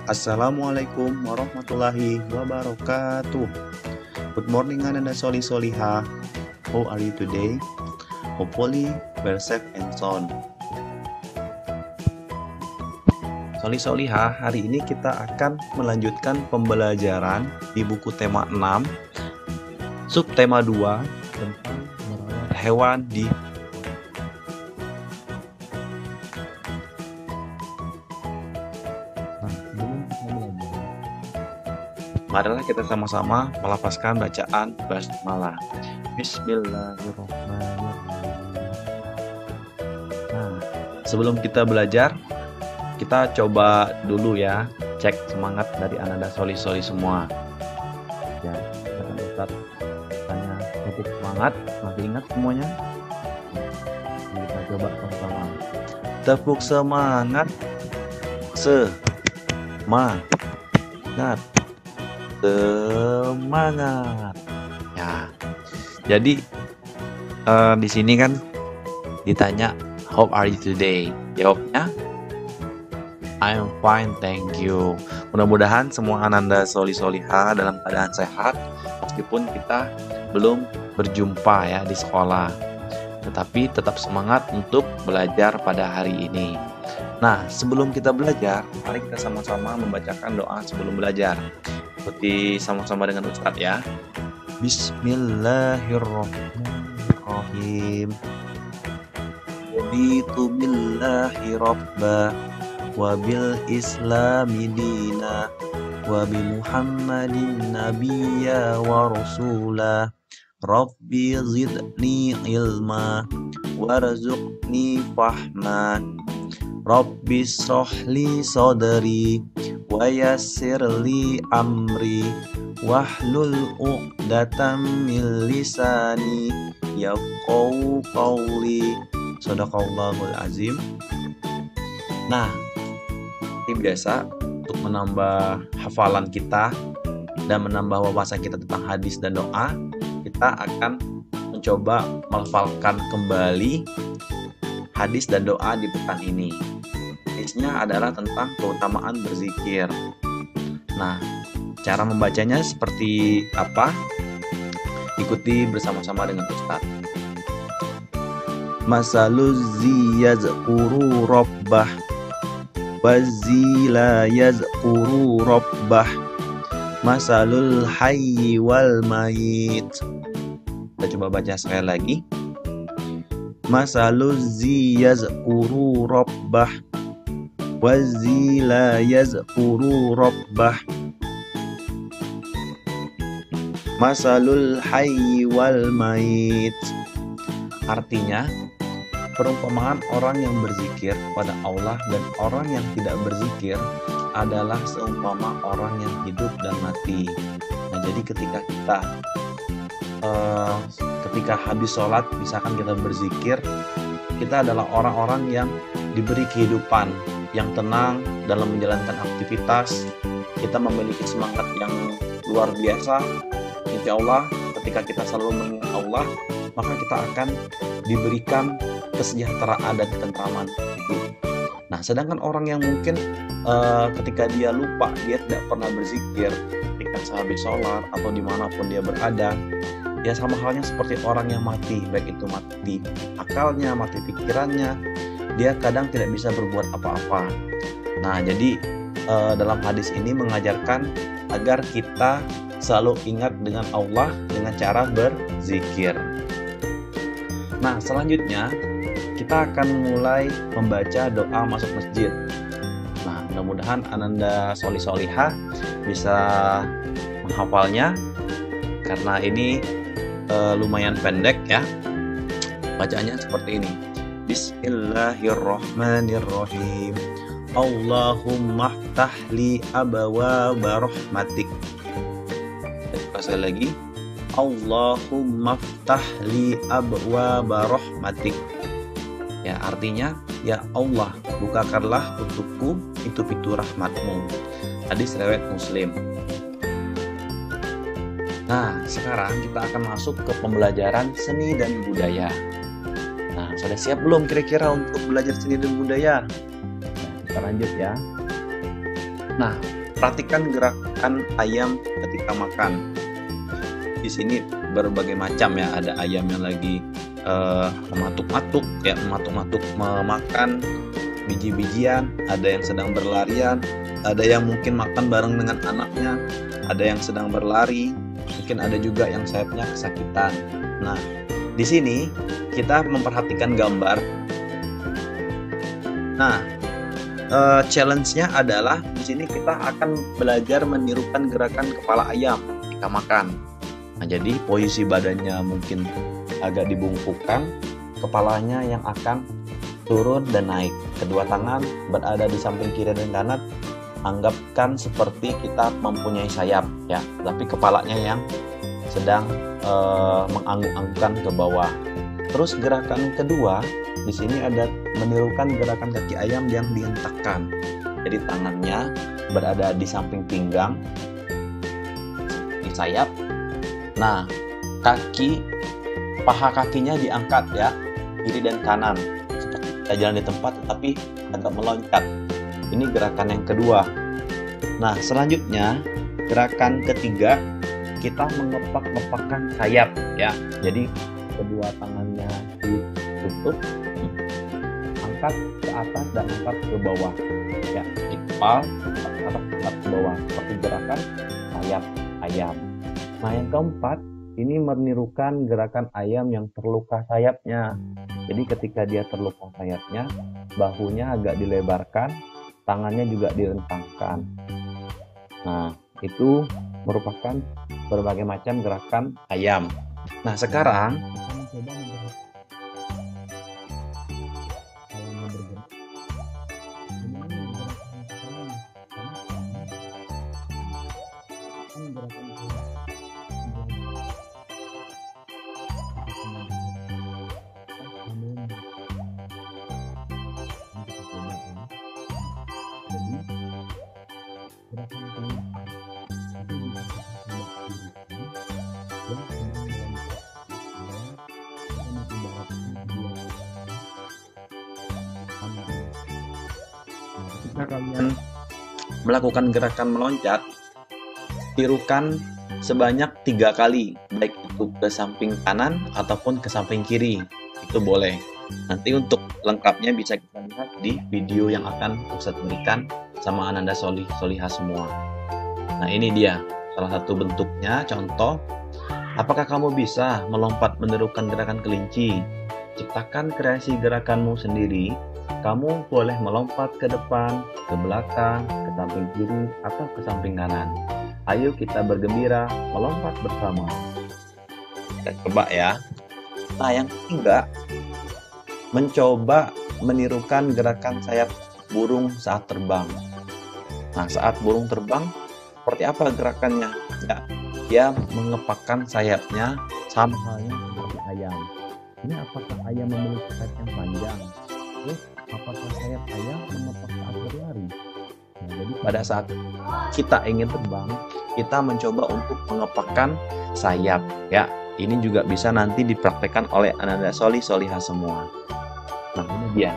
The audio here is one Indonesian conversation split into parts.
Assalamualaikum warahmatullahi wabarakatuh. Good morning Ananda Soli Soliha. How are you today? Hopefully well safe and sound. Soli Soliha, hari ini kita akan melanjutkan pembelajaran di buku tema 6, subtema 2 tentang merawat hewan di marilah kita sama-sama melafazkan bacaan basmalah. Bismillahirrahmanirrahim. Nah, sebelum kita belajar, kita coba dulu ya, cek semangat dari Ananda Soli semua. Ya, akan Ustaz tanya tepuk semangat, masih ingat semuanya? Kita coba sama-sama. Tepuk semangat. Semangat. Semangat. Ya. Jadi di sini kan ditanya how are you today? Jawabnya I'm fine, thank you. Mudah-mudahan semua Ananda Soliha dalam keadaan sehat meskipun kita belum berjumpa ya di sekolah. Tetapi tetap semangat untuk belajar pada hari ini. Nah, sebelum kita belajar, mari kita sama-sama membacakan doa sebelum belajar. Ikuti sama-sama dengan Ustadz ya. Bismillahirrahmanirrahim. Raditu billahi rabba wa bil islami dina wa bi Muhammadin nabiyya wa rasula. Rabbi zidni ilma warzuqni fahman. Rabbi shrahli sadri wa yassirli amri wahlul 'uqdatam min lisani yafqahu qawli. Shadaqallahul azim. Nah, seperti biasa untuk menambah hafalan kita dan menambah wawasan kita tentang hadis dan doa, kita akan mencoba melafalkan kembali hadis dan doa di pekan ini. Hadisnya adalah tentang keutamaan berzikir. Nah, cara membacanya seperti apa? Ikuti bersama-sama dengan Ustaz. Masaluzzi yazkuru rabbah wazila yazkuru rabbah masalul hayyi wal mayit. Kita coba baca sekali lagi. Masaluzzi yazkuru rabbah wazila yazkuru rabbah masalul hayyi wal mayit. Artinya, perumpamaan orang yang berzikir pada Allah dan orang yang tidak berzikir adalah seumpama orang yang hidup dan mati. Nah, jadi ketika habis sholat, misalkan kita berzikir, kita adalah orang-orang yang diberi kehidupan yang tenang dalam menjalankan aktivitas. Kita memiliki semangat yang luar biasa. Insya Allah, ketika kita selalu mengingat Allah, maka kita akan diberikan kesejahteraan dan ketentraman hidup. Nah, sedangkan orang yang mungkin ketika dia lupa, dia tidak pernah berzikir ketika sehabis sholat atau dimanapun dia berada, ya sama halnya seperti orang yang mati, baik itu mati akalnya, mati pikirannya, dia kadang tidak bisa berbuat apa-apa. Nah, jadi dalam hadis ini mengajarkan agar kita selalu ingat dengan Allah dengan cara berzikir. Nah, selanjutnya kita akan mulai membaca doa masuk masjid. Nah, mudah-mudahan Ananda Soliha bisa menghafalnya karena ini lumayan pendek ya. Bacaannya seperti ini. Bismillahirrahmanirrahim. Allahumma ftahli abwaaba rahmatik. Sekali lagi. Allahumma ftahli abwaaba rahmatik. Ya, artinya, ya Allah, bukakanlah untukku pintu-pintu rahmatmu. Hadis riwayat Muslim. Nah, sekarang kita akan masuk ke pembelajaran seni dan budaya. Nah, sudah siap belum kira-kira untuk belajar seni dan budaya? Nah, kita lanjut ya. Nah, perhatikan gerakan ayam ketika makan. Di sini berbagai macam ya, ada ayam yang lagi mematuk-matuk ya, mematuk-matuk memakan biji-bijian, ada yang sedang berlarian, ada yang mungkin makan bareng dengan anaknya, ada yang sedang berlari, mungkin ada juga yang sayapnya kesakitan. Nah, di sini kita memperhatikan gambar. Nah, challenge-nya adalah di sini kita akan belajar menirukan gerakan kepala ayam ketika makan. Nah, jadi posisi badannya mungkin agak dibungkukkan, kepalanya yang akan turun dan naik. Kedua tangan berada di samping kiri dan kanan. Anggapkan seperti kita mempunyai sayap ya, tapi kepalanya yang sedang mengangguk-anggukkan ke bawah. Terus gerakan kedua di sini ada menirukan gerakan kaki ayam yang dihentakkan. Jadi tangannya berada di samping pinggang, di sayap. Nah, paha kakinya diangkat ya, kiri dan kanan. Seperti kita jalan di tempat tetapi agak meloncat. Ini gerakan yang kedua. Nah, selanjutnya gerakan ketiga kita mengepak-ngepakkan sayap ya. Jadi kedua tangannya ditutup, angkat ke atas dan angkat ke bawah ya, di kepal angkat ke bawah seperti gerakan sayap ayam. Nah, yang keempat ini menirukan gerakan ayam yang terluka sayapnya. Jadi ketika dia terluka sayapnya, bahunya agak dilebarkan, tangannya juga direntangkan. Nah, itu merupakan berbagai macam gerakan ayam. Nah, sekarang kita mencoba ayamnya bergerak. Ketika kalian melakukan gerakan meloncat, tirukan sebanyak 3 kali, baik itu ke samping kanan ataupun ke samping kiri, itu boleh. Nanti untuk lengkapnya bisa kita lihat di video yang akan Ustadz berikan sama Ananda Solihah semua. Nah, ini dia salah satu bentuknya, contoh. Apakah kamu bisa melompat menirukan gerakan kelinci? Ciptakan kreasi gerakanmu sendiri. Kamu boleh melompat ke depan, ke belakang, ke samping kiri, atau ke samping kanan. Ayo kita bergembira melompat bersama. Kita coba ya. Nah, yang ketiga, mencoba menirukan gerakan sayap burung saat terbang. Nah, saat burung terbang, seperti apa gerakannya? Ya, dia mengepakkan sayapnya sama halnya seperti ayam. Ini apakah ayam memiliki sayap yang panjang? Terus apakah sayap ayam mengepak saat berlari? Nah, jadi pada saat kita ingin terbang, kita mencoba untuk mengepakkan sayap ya. Ini juga bisa nanti dipraktekkan oleh Ananda Solihah semua. Nah, ini dia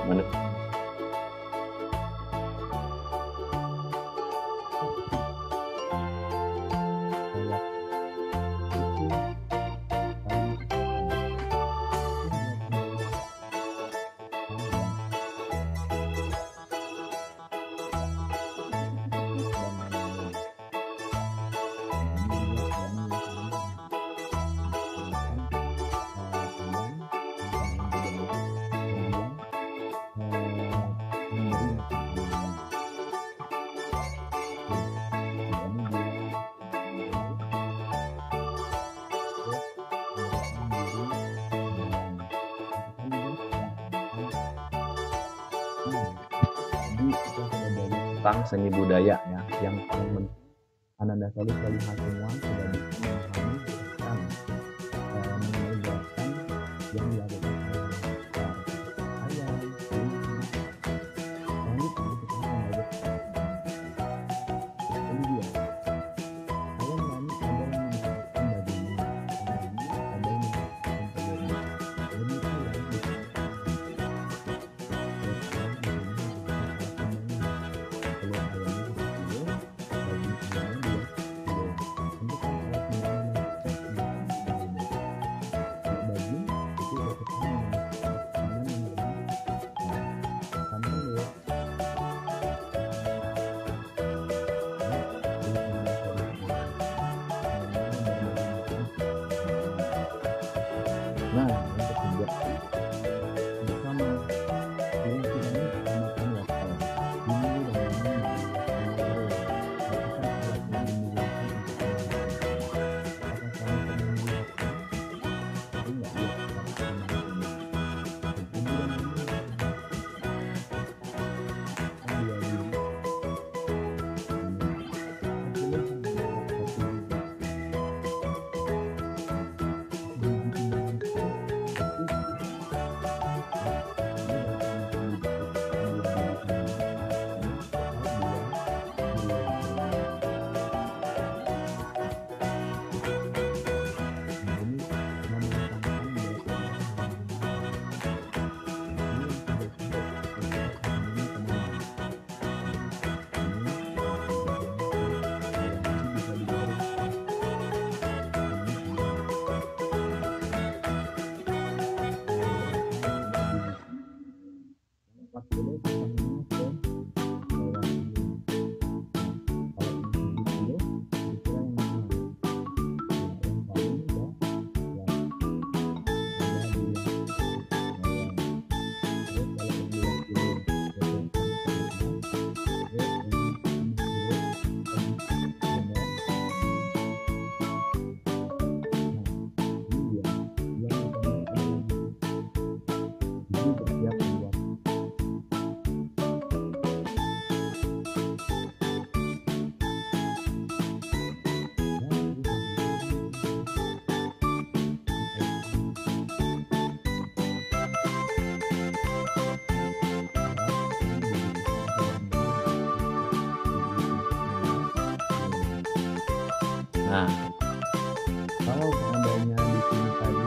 tentang seni budaya ya, yang paling penting Ananda Solihah semua sudah bisa memahami tentang mengerjakan yang dilakukan oleh ayam, selanjutnya kita membelajar ini dia ayam lain ada yang menggunakan badannya, ada yang menggunakan telurnya, telur ayamnya kecil, Nah, yang ketiga, bersama kira-kira samakan waktu ini dan Nah, kalau seandainya di sini tadi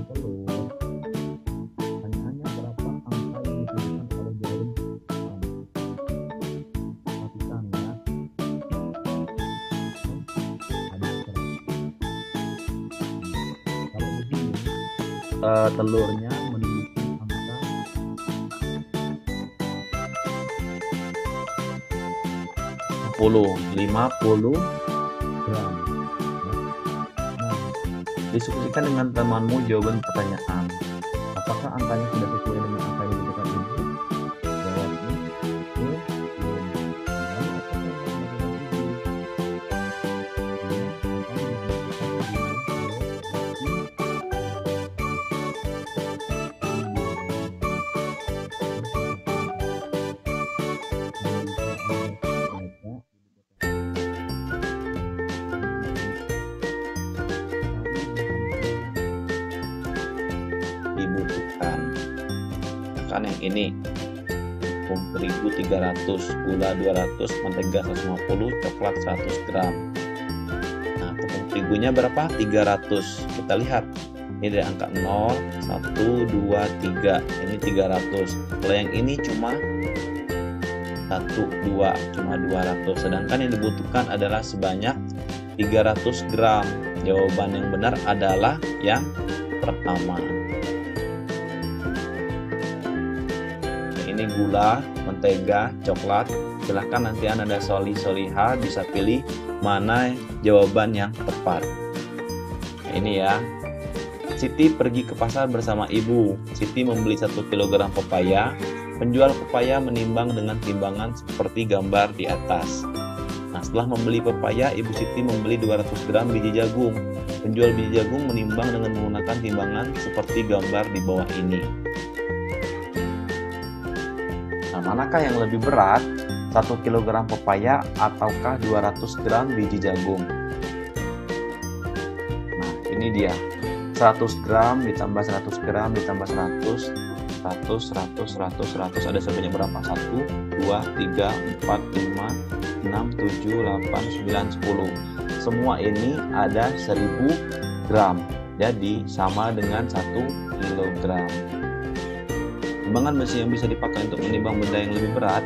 telur, pertanyaannya berapa angka yang diberikan oleh jarum? Perhatikan ya. Kalau begini, telurnya menunjukkan angka 50 gram. Nah, diskusikan dengan temanmu jawaban pertanyaan. Apakah angkanya sudah sesuai dengan angka yang diberikan ibu? jawabnya belum. Lalu apa yang dilakukan ibu? Dibutuhkan. Kan yang ini tepung terigu 300, gula 200, mentega 150, coklat 100 gram. Nah, tepung terigunya berapa? 300. Kita lihat. Ini dari angka 0, 1, 2, 3. Ini 300. Kalau yang ini cuma 1, 2, cuma 200. Sedangkan yang dibutuhkan adalah sebanyak 300 gram. Jawaban yang benar adalah yang pertama. Ini gula, mentega, coklat. Silahkan nanti Anda solih-solihah bisa pilih mana jawaban yang tepat. Nah, ini ya. Siti pergi ke pasar bersama ibu. Siti membeli 1 kg pepaya. Penjual pepaya menimbang dengan timbangan seperti gambar di atas. Nah, setelah membeli pepaya, Ibu Siti membeli 200 gram biji jagung. Penjual biji jagung menimbang dengan menggunakan timbangan seperti gambar di bawah ini. Nah, manakah yang lebih berat? 1 kg pepaya ataukah 200 gram biji jagung? Nah, ini dia. 100 gram ditambah 100 gram ditambah 100, 100, ada sebanyak berapa? 1, 2, 3, 4, 5, 6, 7, 8, 9, 10. Semua ini ada 1000 gram. Jadi sama dengan 1 kg. Timbangan besi yang bisa dipakai untuk menimbang benda yang lebih berat.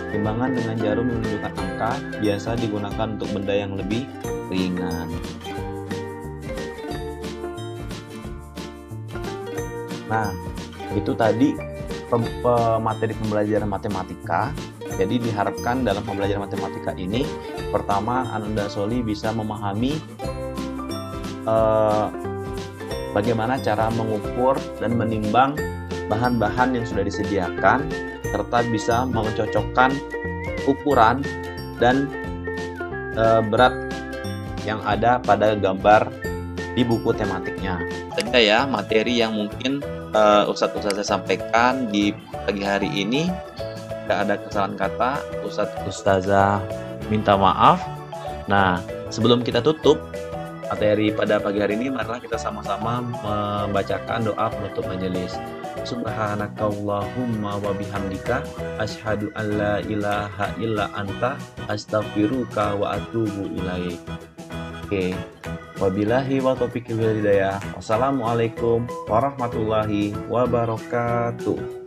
Timbangan dengan jarum yang menunjukkan angka biasa digunakan untuk benda yang lebih ringan. Nah, itu tadi materi pembelajaran matematika. Jadi diharapkan dalam pembelajaran matematika ini, pertama Ananda Soli bisa memahami eh, bagaimana cara mengukur dan menimbang bahan-bahan yang sudah disediakan, serta bisa mencocokkan ukuran dan berat yang ada pada gambar di buku tematiknya. Saja ya materi yang mungkin Ustadz sampaikan di pagi hari ini. Tidak ada kesalahan kata, Ustazah minta maaf. Nah, sebelum kita tutup materi pada pagi hari ini, marilah kita sama-sama membacakan doa penutup majelis. Subhanakallahumma wa bihamdika asyhadu an la ilaha illa anta astaghfiruka wa atubu ilaik. Oke. Wabillahi wa taufiq wal hidayah. Wassalamualaikum warahmatullahi wabarakatuh.